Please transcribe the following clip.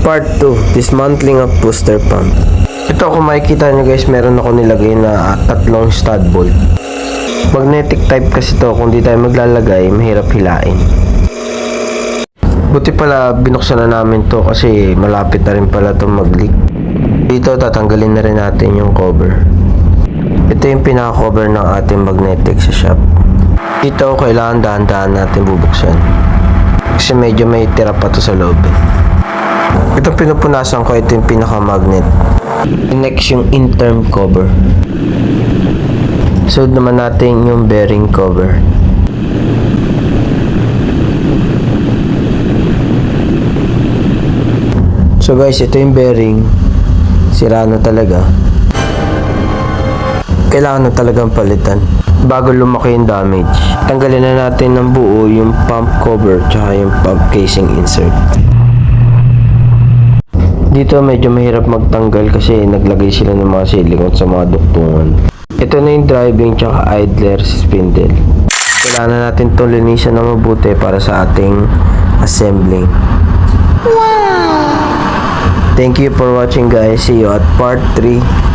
Part 2, dismantling of booster pump. Ito kung makikita nyo guys, meron ako nilagay na tatlong stud bolt. Magnetic type kasi to, kung di tayo maglalagay, mahirap hilain. Buti pala binuksan na namin to kasi malapit na rin pala itong mag-leak. Dito tatanggalin na rin natin yung cover. Ito yung pinaka-cover ng ating magnetic sa shop. Dito kailangan dahan-dahan natin bubuksan kasi medyo may tira pa to sa loob. Itong pinupunasan ko, ito yung pinaka-magnet. Next yung interim cover. Sunod naman natin yung bearing cover. So guys, ito yung bearing. Sira na talaga. Kailangan na talagang palitan bago lumaki yung damage. Tanggalin na natin ng buo yung pump cover tsaka yung pump casing insert. Dito medyo mahirap magtanggal kasi naglagay sila ng mga silicone sa mga duktungan. Ito na yung driving tsaka idler spindle. Kailangan na natin itong linisan na mabuti para sa ating assembling. Wow! Thank you for watching guys. See you at part 3.